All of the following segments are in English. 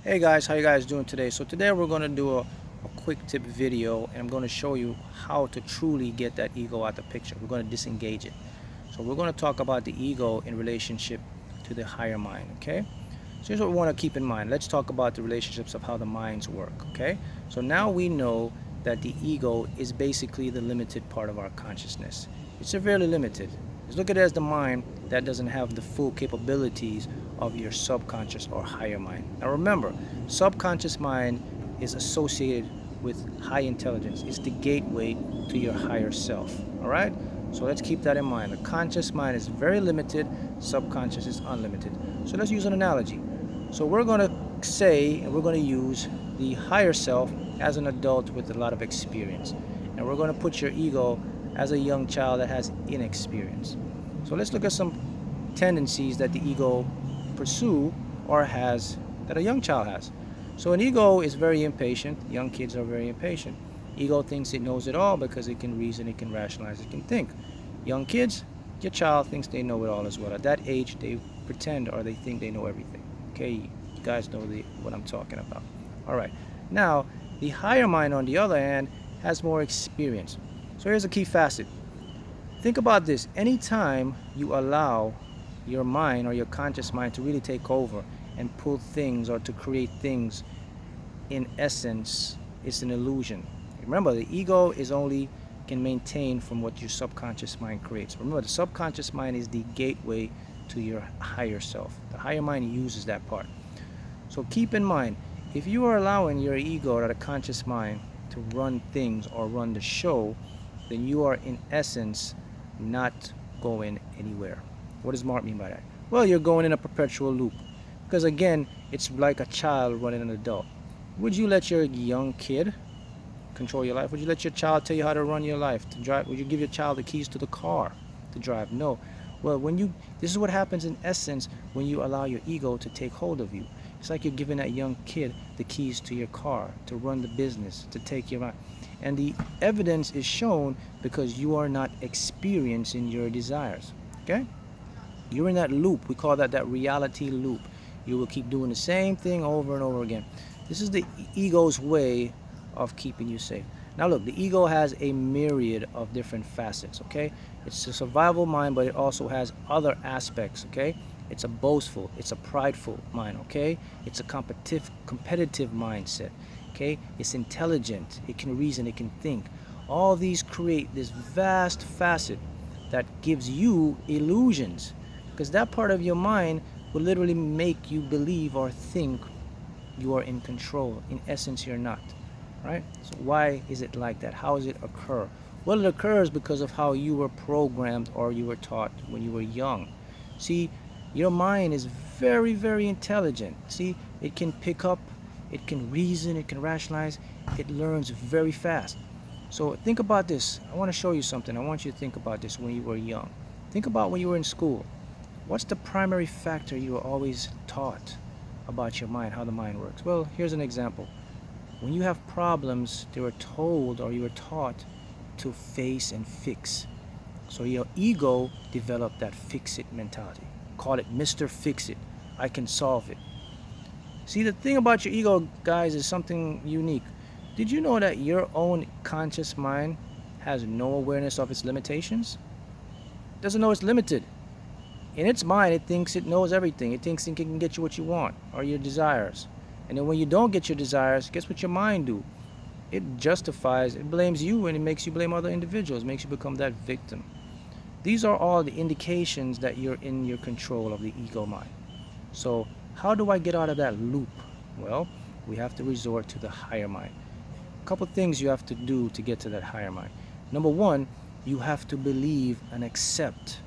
Hey guys, how you guys doing today? So today we're going to do a quick tip video, and I'm going to show you how to truly get that ego out the picture. We're going to disengage it. So we're going to talk about the ego in relationship to the higher mind, okay? So here's what we want to keep in mind. Let's talk about the relationships of how the minds work, okay? So now we know that the ego is basically the limited part of our consciousness. It's severely limited. Just look at it as the mind that doesn't have the full capabilities of your subconscious or higher mind. Now remember, subconscious mind is associated with high intelligence. It's the gateway to your higher self. All right? So let's keep that in mind. The conscious mind is very limited, subconscious is unlimited. So let's use an analogy. So we're going to say, and we're going to use the higher self as an adult with a lot of experience. And we're going to put your ego as a young child that has inexperience. So let's look at some tendencies that the ego pursue or has that a young child has. So an ego is very impatient. Young kids are very impatient. Ego thinks it knows it all because it can reason, it can rationalize, it can think. Young kids, your child thinks they know it all as well. At that age, they pretend or they think they know everything. Okay, you guys know what I'm talking about. All right. Now, the higher mind, on the other hand, has more experience. So here's a key facet. Think about this. Anytime you allow your mind or your conscious mind to really take over and pull things or to create things, in essence, it's an illusion. Remember, the ego is only can maintain from what your subconscious mind creates. Remember, the subconscious mind is the gateway to your higher self. The higher mind uses that part. So keep in mind, if you are allowing your ego or the conscious mind to run things or run the show, then you are in essence not going anywhere. What does Mark mean by that? Well, you're going in a perpetual loop. Because again, it's like a child running an adult. Would you let your young kid control your life? Would you let your child tell you how to run your life, to drive? Would you give your child the keys to the car to drive? No. Well, this is what happens in essence when you allow your ego to take hold of you. It's like you're giving that young kid the keys to your car, to run the business, to take your life. And the evidence is shown because you are not experiencing your desires. Okay? You're in that loop. We call that reality loop. You will keep doing the same thing over and over again. This is the ego's way of keeping you safe. Now look, the ego has a myriad of different facets, okay? It's a survival mind, but it also has other aspects, okay? It's a boastful, it's a prideful mind, okay? It's a competitive mindset, okay? It's intelligent, it can reason, it can think. All these create this vast facet that gives you illusions, because that part of your mind will literally make you believe or think you are in control. In essence, you're not. Right? So why is it like that? How does it occur? Well, it occurs because of how you were programmed or you were taught when you were young. See, your mind is very, very intelligent. See, it can pick up, it can reason, it can rationalize, it learns very fast. So think about this. I want to show you something. I want you to think about this when you were young. Think about when you were in school. What's the primary factor you were always taught about your mind, how the mind works? Well, here's an example. When you have problems, they were told or you were taught to face and fix. So your ego developed that fix-it mentality. Call it Mr. Fix-It. I can solve it. See, the thing about your ego, guys, is something unique. Did you know that your own conscious mind has no awareness of its limitations? It doesn't know it's limited. In its mind, it thinks it knows everything. It thinks it can get you what you want or your desires. And then when you don't get your desires, guess what your mind do? It justifies, it blames you, and it makes you blame other individuals, makes you become that victim. These are all the indications that you're in your control of the ego mind. So how do I get out of that loop? Well, we have to resort to the higher mind. A couple things you have to do to get to that higher mind. Number one, you have to believe and accept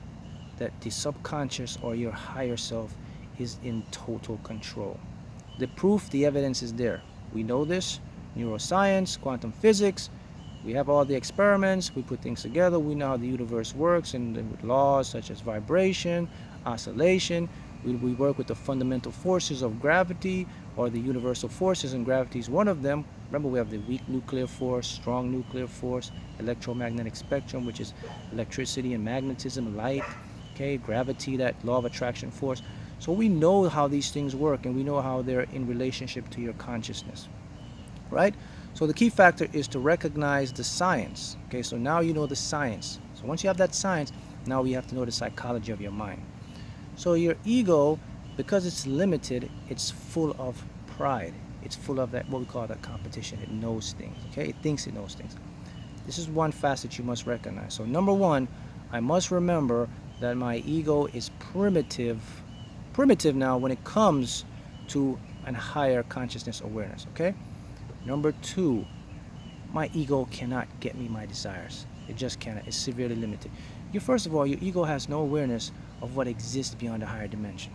that the subconscious or your higher self is in total control. The proof, the evidence is there. We know this. Neuroscience, quantum physics. We have all the experiments. We put things together. We know how the universe works and with laws such as vibration, oscillation. We work with the fundamental forces of gravity or the universal forces, and gravity is one of them. Remember, we have the weak nuclear force, strong nuclear force, electromagnetic spectrum, which is electricity and magnetism, light, okay, gravity, that law of attraction force. So we know how these things work, and we know how they're in relationship to your consciousness, right? So the key factor is to recognize the science. Okay, so now you know the science. So once you have that science, now we have to know the psychology of your mind. So your ego, because it's limited, it's full of pride. It's full of that, what we call that competition. It knows things, okay? It thinks it knows things. This is one facet you must recognize. So number one, I must remember that my ego is primitive now when it comes to a higher consciousness awareness, okay? Number two, my ego cannot get me my desires. It just cannot. It's severely limited. First of all, your ego has no awareness of what exists beyond a higher dimension.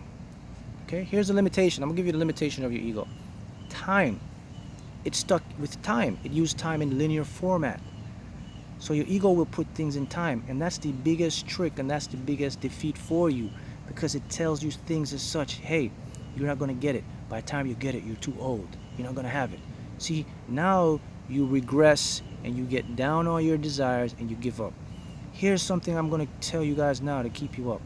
Okay, here's the limitation. I'm gonna give you the limitation of your ego. Time. It's stuck with time. It uses time in linear format. So your ego will put things in time, and that's the biggest trick, and that's the biggest defeat for you, because it tells you things as such. Hey, you're not gonna get it. By the time you get it, you're too old. You're not gonna have it. See, now you regress and you get down on your desires and you give up. Here's something I'm going to tell you guys now to keep you up.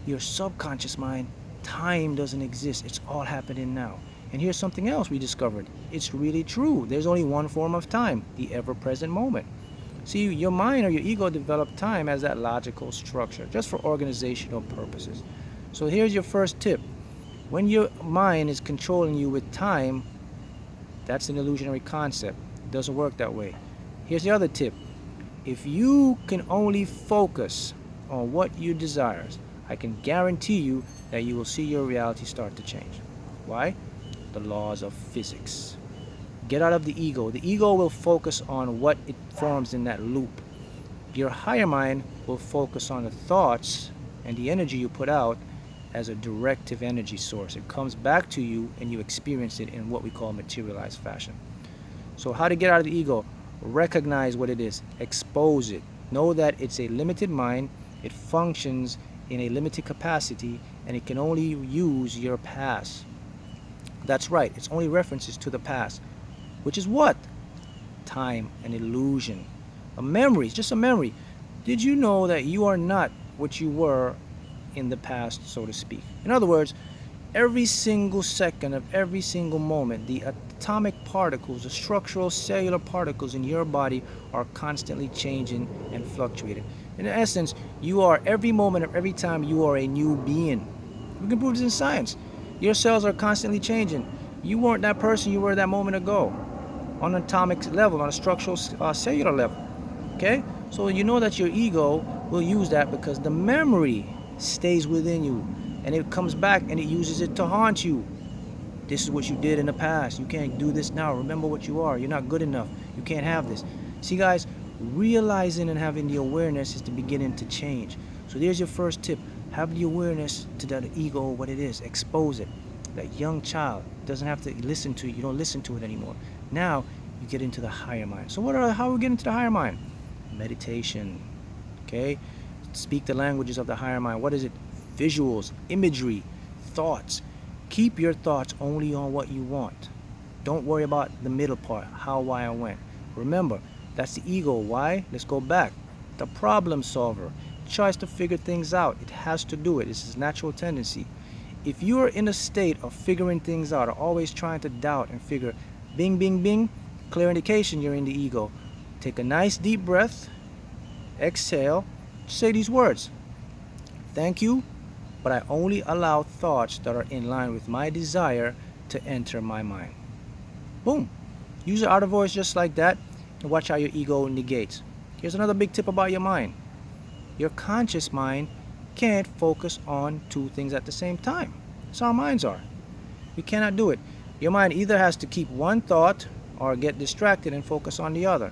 Your subconscious mind, time doesn't exist. It's all happening now. And here's something else we discovered. It's really true. There's only one form of time, the ever-present moment. See, your mind or your ego developed time as that logical structure, just for organizational purposes. So here's your first tip. When your mind is controlling you with time, that's an illusionary concept. It doesn't work that way. Here's the other tip. If you can only focus on what you desire, I can guarantee you that you will see your reality start to change. Why? The laws of physics. Get out of the ego. The ego will focus on what it forms in that loop. Your higher mind will focus on the thoughts and the energy you put out as a directive energy source. It comes back to you and you experience it in what we call materialized fashion. So how to get out of the ego? Recognize what it is. Expose it. Know that it's a limited mind. It functions in a limited capacity, and it can only use your past. That's right. It's only references to the past, which is what? Time, an illusion. A memory. It's just a memory. Did you know that you are not what you were in the past, so to speak? In other words, every single second of every single moment, the atomic particles, the structural cellular particles in your body are constantly changing and fluctuating. In essence, you are, every moment of every time, you are a new being. We can prove this in science. Your cells are constantly changing. You weren't that person you were that moment ago, on an atomic level, on a structural cellular level. Okay? So you know that your ego will use that because the memory stays within you, and it comes back and it uses it to haunt you. This is what you did in the past. You can't do this now. Remember what you are. You're not good enough. You can't have this. See, guys, realizing and having the awareness is the beginning to change. So there's your first tip. Have the awareness to that ego, what it is. Expose it. That young child doesn't have to listen to you. You don't listen to it anymore. Now you get into the higher mind. So how are we getting to the higher mind? Meditation. Okay? Speak the languages of the higher mind. What is it? Visuals, imagery, thoughts. Keep your thoughts only on what you want. Don't worry about the middle part, how, why, and when. Remember, that's the ego. Why? Let's go back. The problem solver. It tries to figure things out. It has to do it. It's its natural tendency. If you are in a state of figuring things out, or always trying to doubt and figure, bing, bing, bing, clear indication you're in the ego. Take a nice deep breath. Exhale. Say these words. Thank you, but I only allow thoughts that are in line with my desire to enter my mind. Boom. Use your outer voice just like that, and watch how your ego negates. Here's another big tip about your mind. Your conscious mind can't focus on two things at the same time. That's how our minds are. We cannot do it. Your mind either has to keep one thought or get distracted and focus on the other.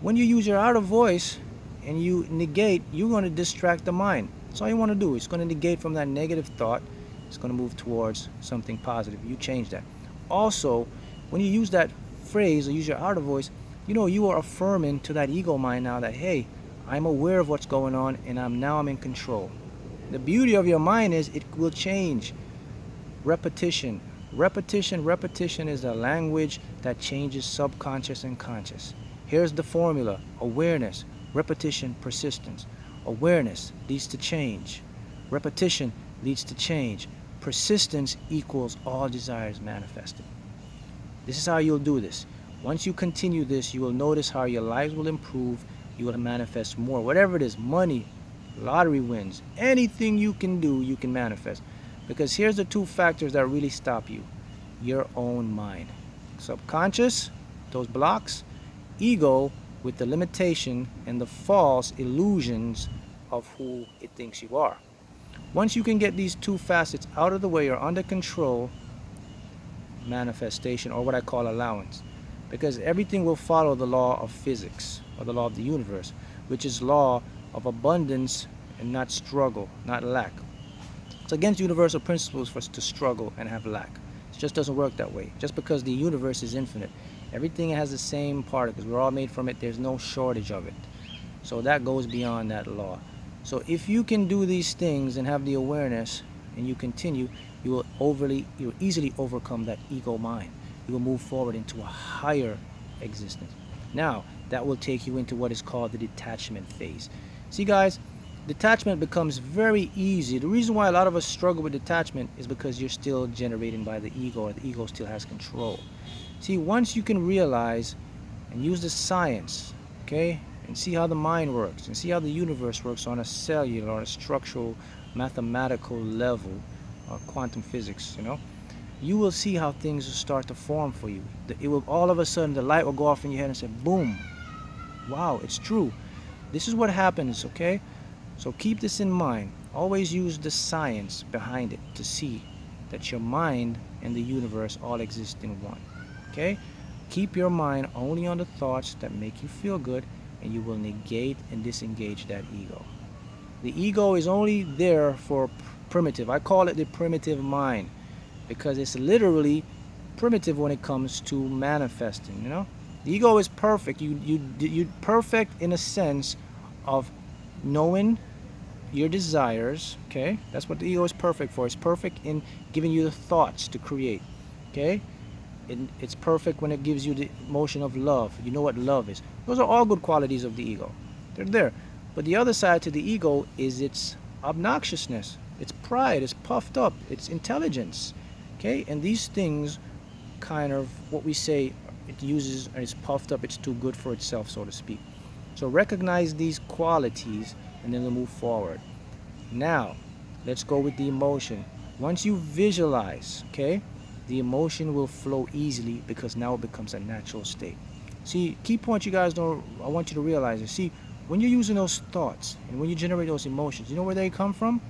When you use your outer voice and you negate, you're going to distract the mind. That's all you want to do. It's going to negate from that negative thought. It's going to move towards something positive. You change that. Also, when you use that phrase or use your outer voice, you know you are affirming to that ego mind now that, hey, I'm aware of what's going on and I'm in control. The beauty of your mind is it will change. Repetition. Repetition is the language that changes subconscious and conscious. Here's the formula. Awareness, repetition, persistence. Awareness leads to change. Repetition leads to change. persistence equals all desires manifested. This is how you'll do this. Once you continue this, you will notice how your lives will improve. You will manifest more. Whatever it is, money, lottery wins, anything you can do, you can manifest. Because here's the two factors that really stop you. Your own mind. Subconscious, those blocks. Ego, with the limitation and the false illusions of who it thinks you are. Once you can get these two facets out of the way or under control, manifestation, or what I call allowance, because everything will follow the law of physics or the law of the universe, which is law of abundance and not struggle, not lack. It's against universal principles for us to struggle and have lack. It just doesn't work that way. Just because the universe is infinite, everything has the same particles, we're all made from it, there's no shortage of it. So that goes beyond that law. So if you can do these things and have the awareness and you continue, you'll easily overcome that ego mind. You will move forward into a higher existence. Now, that will take you into what is called the detachment phase. See guys, detachment becomes very easy. The reason why a lot of us struggle with detachment is because you're still generated by the ego, or the ego still has control. See, once you can realize and use the science, okay, and see how the mind works, and see how the universe works on a cellular, on a structural, mathematical level, or quantum physics, you will see how things will start to form for you. It will all of a sudden, the light will go off in your head and say, boom, wow, it's true. This is what happens, okay? So keep this in mind. Always use the science behind it to see that your mind and the universe all exist in one, okay? Keep your mind only on the thoughts that make you feel good, and you will negate and disengage that ego. The ego is only there for primitive. I call it the primitive mind because it's literally primitive when it comes to manifesting. The ego is perfect. You perfect in a sense of knowing your desires. Okay, that's what the ego is perfect for. It's perfect in giving you the thoughts to create. Okay. It's perfect when it gives you the emotion of love. You know what love is. Those are all good qualities of the ego. They're there. But the other side to the ego is its obnoxiousness, its pride, it's puffed up, its intelligence. Okay? And these things kind of, what we say, it uses, and it's puffed up, it's too good for itself, so to speak. So recognize these qualities and then we'll move forward. Now, let's go with the emotion. Once you visualize, okay, the emotion will flow easily because now it becomes a natural state. See, key point you guys I want you to realize is, see, when you're using those thoughts and when you generate those emotions, you know where they come from?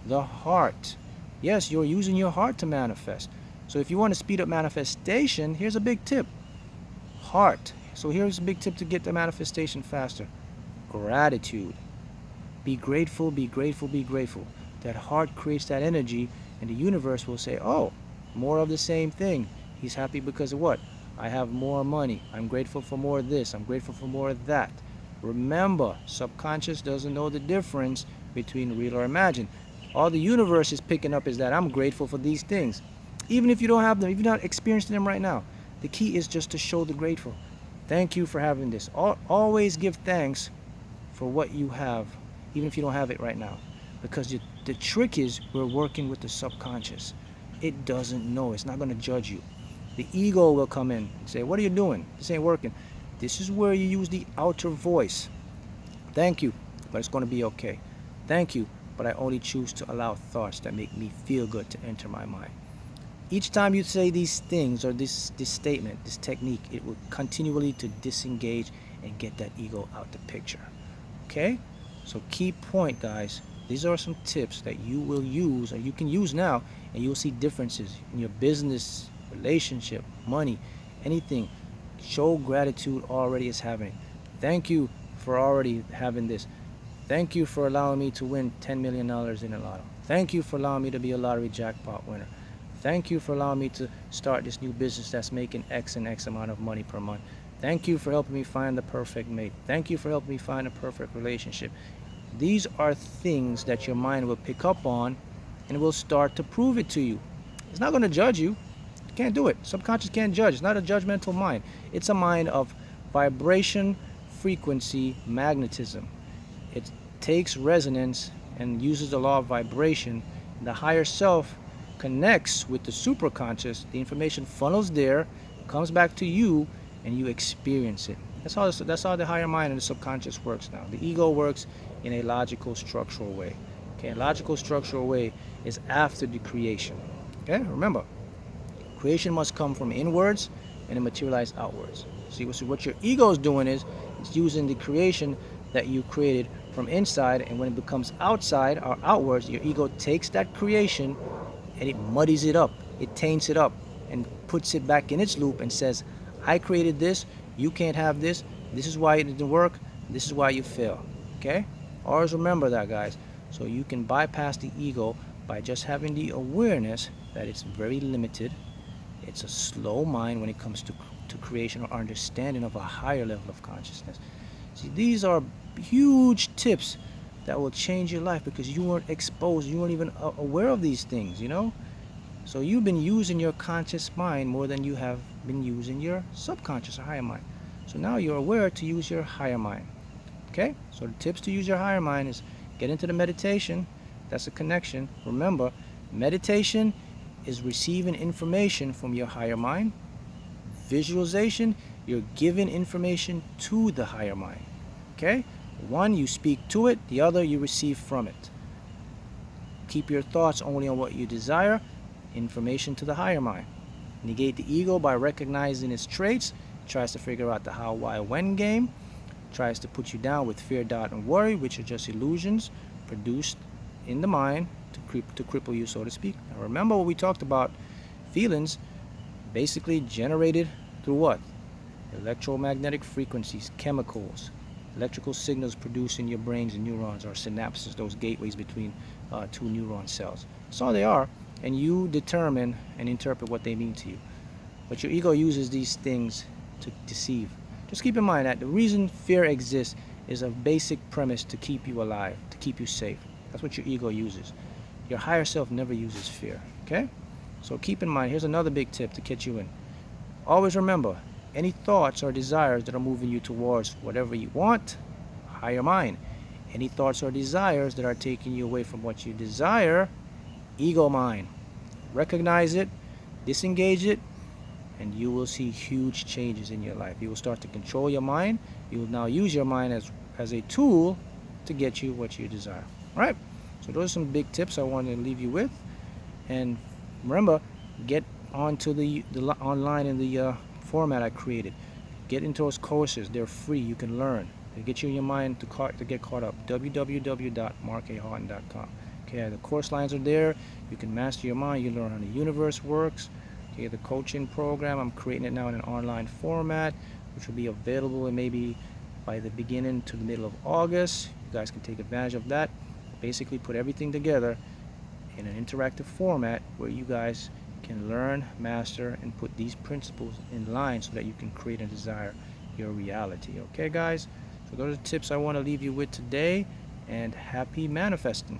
The heart. Yes, you're using your heart to manifest. So if you want to speed up manifestation, here's a big tip. Heart. So here's a big tip to get the manifestation faster. Gratitude. Be grateful, be grateful, be grateful. That heart creates that energy, and the universe will say, oh, more of the same thing. He's happy because of what? I have more money. I'm grateful for more of this. I'm grateful for more of that. Remember, subconscious doesn't know the difference between real or imagined. All the universe is picking up is that I'm grateful for these things. Even if you don't have them, if you're not experiencing them right now, the key is just to show the grateful. Thank you for having this. Always give thanks for what you have, even if you don't have it right now. Because the trick is we're working with the subconscious. It doesn't know. It's not going to judge you. The ego will come in and say, what are you doing? This ain't working. This is where you use the outer voice. Thank you, but it's going to be okay. Thank you, but I only choose to allow thoughts that make me feel good to enter my mind. Each time you say these things or this statement, this technique, it will continually to disengage and get that ego out the picture. Okay? So key point, guys. These are some tips that you will use, or you can use now, and you'll see differences in your business, relationship, money, anything. Show gratitude already is happening. Thank you for already having this. Thank you for allowing me to win $10 million in a lotto. Thank you for allowing me to be a lottery jackpot winner. Thank you for allowing me to start this new business that's making X and X amount of money per month. Thank you for helping me find the perfect mate. Thank you for helping me find a perfect relationship. These are things that your mind will pick up on and will start to prove it to you. It's not going to judge you. You can't do it. Subconscious can't judge. It's not a judgmental mind. It's a mind of vibration, frequency, magnetism. It takes resonance and uses the law of vibration. The higher self connects with the superconscious, the information funnels there, comes back to you, and you experience it. That's how the higher mind and the subconscious works now. The ego works in a logical, structural way. Okay, a logical, structural way is after the creation. Okay, remember, creation must come from inwards and it materialize outwards. See, what your ego is doing is it's using the creation that you created from inside, and when it becomes outside or outwards, your ego takes that creation and it muddies it up, it taints it up, and puts it back in its loop and says, I created this, you can't have this, this is why it didn't work, this is why you fail. Okay? Always remember that, guys. So you can bypass the ego by just having the awareness that it's very limited. It's a slow mind when it comes to creation or understanding of a higher level of consciousness. See, these are huge tips that will change your life because you weren't exposed, you weren't even aware of these things, you know? So you've been using your conscious mind more than you have been using your subconscious or higher mind. So now you're aware to use your higher mind. Okay? So the tips to use your higher mind is get into the meditation. That's a connection. Remember, meditation is receiving information from your higher mind. Visualization, you're giving information to the higher mind. Okay? One, you speak to it. The other, you receive from it. Keep your thoughts only on what you desire. Information to the higher mind. Negate the ego by recognizing its traits. It tries to figure out the how, why, when game. It tries to put you down with fear, doubt, and worry, which are just illusions produced in the mind to cripple you, so to speak. Now remember what we talked about. Feelings basically generated through what? Electromagnetic frequencies, chemicals, electrical signals produced in your brains and neurons, or synapses, those gateways between two neuron cells. That's all they are, and you determine and interpret what they mean to you. But your ego uses these things to deceive. Just keep in mind that the reason fear exists is a basic premise to keep you alive, to keep you safe. That's what your ego uses. Your higher self never uses fear, okay? So keep in mind, here's another big tip to catch you in. Always remember, any thoughts or desires that are moving you towards whatever you want, higher mind. Any thoughts or desires that are taking you away from what you desire, ego mind. Recognize it, disengage it, and you will see huge changes in your life. You will start to control your mind. You will now use your mind as a tool to get you what you desire. All right? So those are some big tips I wanted to leave you with. And remember, get onto the online in the format I created. Get into those courses. They're free. You can learn. They get you in your mind to get caught up. www.markahoughton.com. Okay, the course lines are there. You can master your mind. You learn how the universe works. Okay, the coaching program, I'm creating it now in an online format, which will be available in maybe by the beginning to the middle of August. You guys can take advantage of that. Basically put everything together in an interactive format where you guys can learn, master, and put these principles in line so that you can create and desire your reality. Okay, guys? So those are the tips I want to leave you with today, and happy manifesting.